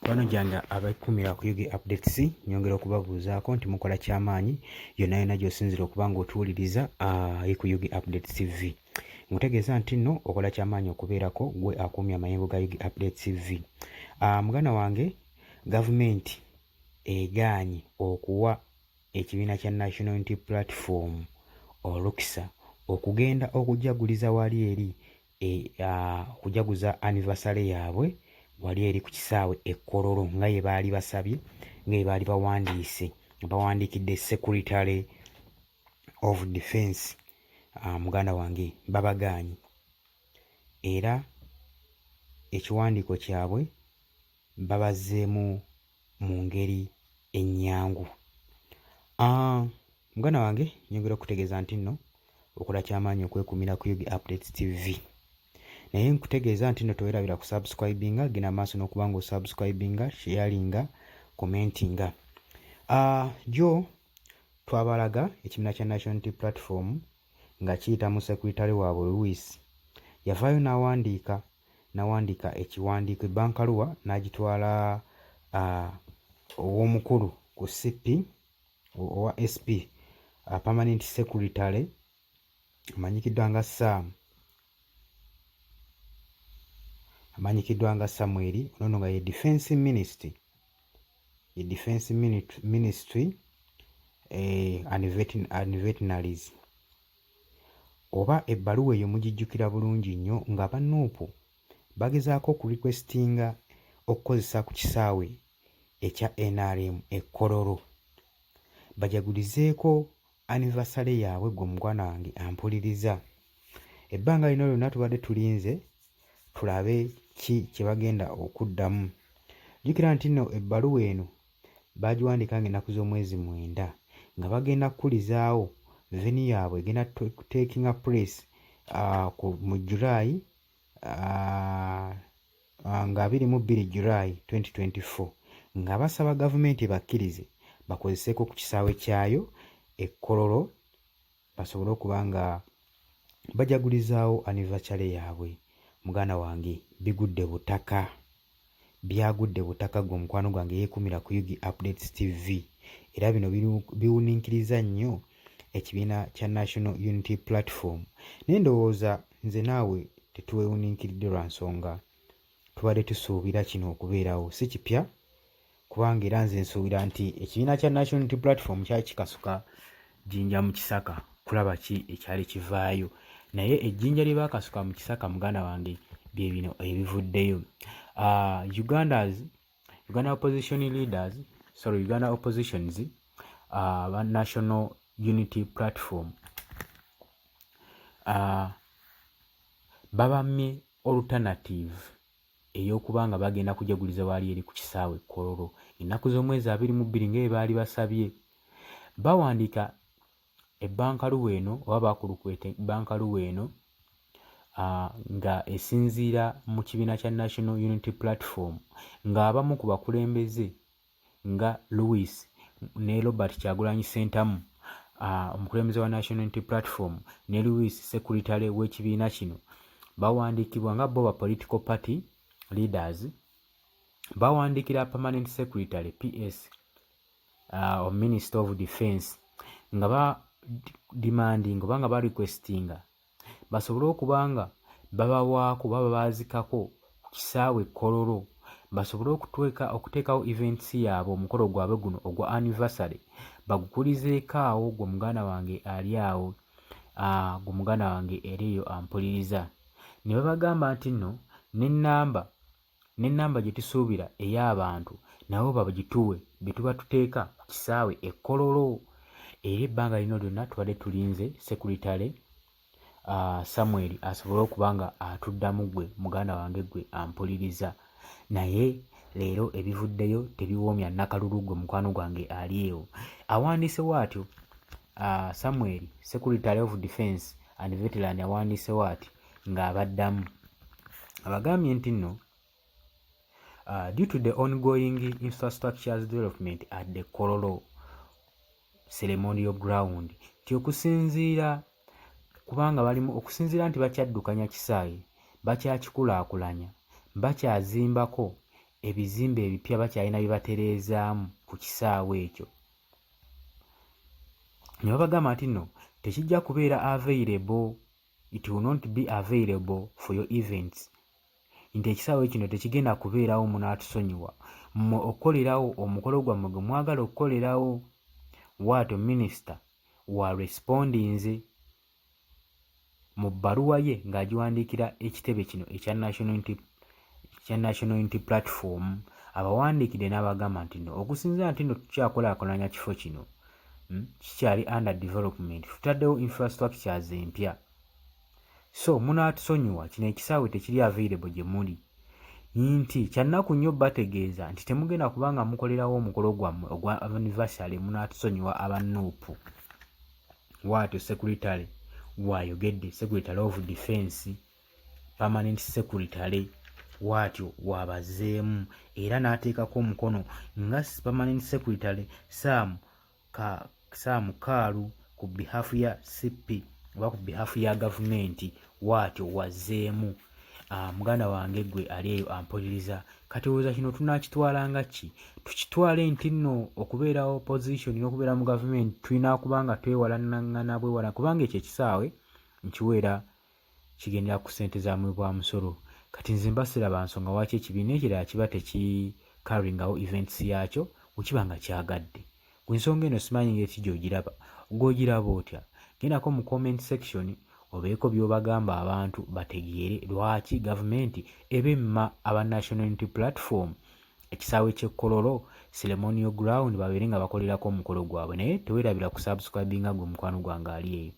Bano janga abakumira ku Yugi Updates nyongera okubabuuzaako nti mukola kyamaanyi yonna yonna gy'osinzira okuba ng'otuwuliriza ku Yugi Updates TV. Nkutegeeza nti nno okola kyamaanyi okubeerako gwe akuumya amayengo ga Yugi Updates TV. Muganda wange, gavumenti egaanye okuwa ekibiina kya National Unity Platform olukisa okugenda okujaguliza wali eri okujaguza anniversary yaabwe wali eri ku kisaawe e Kololo nga ye baali basabye, nga ye baali bawandiise, bawandiikidde Secretary of Defence. Muganda wange, babagaanyi era ekiwandiiko kyabwe babazzeemu mu ngeri ennyangu. Muganda wange, nyongera okutegeeza nti nno okola kyamaanyi okwekumira ku Yugi Updates TV. Naye nkutegeeza nti nno towerabira ku subscribinga, genda maaso n'okuba nga osubscribinga, sharinga, commentinga. Jo twabalaga ekibiina kya National Unity Platform nga kiyita mu Secretary waabwe Louis yavaayo n'awandiika ekiwandiiko ebbankaluwa n'agitwala ow'omukulu ku CP owa SP Permanent Secretary amanyikiddwa nga Samuel ono nga ye Defence Ministry, and Veterinaries. Oba ebbaluwa eyo mugijjukira bulungi nnyo nga bannuupu bagezaako okurequestinga okukozesa ku kisaawe ekya NRM e Kololo bajagulizeeko anniversary yaabwe. Gwe mugwana wange ampuliriza, ebbanga lino lyonna tubadde tulinze tulabe ki kye bagenda okuddamu. Jjukira nti nno ebbaluwa eno baagiwandiika ng'ennaku z'omwezi 9 nga bagenda kukulizaawo venue yaabwe egenda taking place mu July nga 22 July 2024 nga basaba gavumenti bakkirize bakozeseeko ku kisaawe kyayo e Kololo basobole okuba nga bajagulizaawo anniversary yaabwe. Muganda wange, byagudde butaka gwe mukwano gwange yeekumira ku Yugi Updates TV. Era bino biwuniikiriza nnyo ekibiina kya National Unity Platform. Naye ndowooza nze naawe tetuwewuniikiridde lwa nsonga tubadde tusuubira kino okubeerawo, si kipya kubanga era nze nsuubira nti ekibiina kya National Unity Platform kyali kikasuka jjinja mu kisaka kulaba ki ekyali kivaayo. Naye ejjinja lye baakasuka mu kisaka, muganda wange, bye bino ebivuddeyo. Uganda oppositions ba National Unity Platform babamye alternative ey'okuba nga bagenda kujaguliza wali eri ku kisaawe Kololo ennaku z'omwezi 22 nga baali basabye. Bawandiika ebbankaluwa eno oba baakulukweta ebbankaluwa eno nga esinziira mu kibiina kya National Unity Platform ng'abamu ku bakulembeze nga Louis ne Robert Kyagulanyi Ssentamu, omukulembeze wa National Unity Platform, ne Louis Secretary w'ekibiina kino bawandiikibwa nga bo ba political party leaders. Bawandiikira Permanent Secretary PS Minister of Defence nga demanding oba nga requestinga basobole okuba nga babawaako baba baazikako ku kisaawe Kololo basobole okuteekawo events yaabwe, omukolo gwabwe guno ogwa anniversary bagukulizeeko awo. Gwe muganda wange ali awo, gwe muganda wange eriyo ampuliriza. Ne babagamba nti nno n'ennamba gye tusuubira ey'abantu nabo bagituwe be tuba tuteeka ku kisaawe e Kololo. Era ebbanga lino lyonna tubadde tulinze Secretary Samuel asobole okuba nga atuddamu gwe muganda wange gwe ampuliriza. Naye leero ebivuddeyo tebiwoomya nakalulu, gwe mukwano gwange ali ewo. Awandiise bw'atyo Samuel, Secretary of Defence and Veteran, awandiise bw'ati ng'abaddamu abagambye nti nno due to the ongoing infrastructures development at the Kololo ceremonial ground, okusinziira kubanga balimu okusinziira nti bakyaddukanya kisaawe, bakyakikulaakulanya, bakyazimbako ebizimbe ebipya bakyalina bye batereezaamu ku kisaawe ekyo. Ne babagamba nti nno tekijja kubeera available, it will not be available for your events. Nti ekisaawe kino tekigenda kubeerawo munaatusonyiwa mmwe okukolerawo omukolo gwammwe gwe mwagala okukolerawo. Bw'atyo minisita wa respondinze mu bbaluwa ye ng'agiwandiikira ekitebe kino ekya National Unity Platform, abawandiikidde n'abagamba nti nno okusinziira nti nno tukyakulaakulanya kifo kino, kikyali under development, tutaddewo infrastructures empya, so munaatusonyiwa kino ekisaawe tekiri available gye muli. Nti kyannaku nnyo bategeeza nti temugenda kubanga mukolerawo omukolo gwammwe ogwa anniversary, munaatusonyiwa abannuupu. Bw'atyo secretary bw'ayogedde, secretary of defense, permanent secretary bw'atyo bw'abazeemu, era n'ateekako omukono nga permanent secretary Sam Kaalu ku behalf ya CP oba ku behalf ya gavumenti, bw'atyo wazeemu. Muganda wange gwe ali eyo ampuliriza, kati olowooza kino tunaakitwalanga ki? Tukitwale nti nno okubeera opposition n'okubeera mu gavumenti tulina kubanga twewalanaŋŋana bwewala, kubanga ekyo ekisaawe nkiweera kigendera ku ssente za mwebwa musolo. Kati nze mbasiraba nsonga lwaki ekibiina ekirala kiba tekikaringawo events yaakyo bwe kiba nga kyagadde. Ku nsonga eno simanyi ngeri ki gy'ogiraba, gw'ogiraba otya? Gendako mu comment section obeeko by'obagamba abantu bategeere lwaki gavumenti ebemma aba National Unity Platform ekisaawe ky'Ekkololo ceremonial ground babeere nga bakolerako omukolo gwabwe. Naye teweerabira ku subscribinga gwe mukwano gwange ali eyo.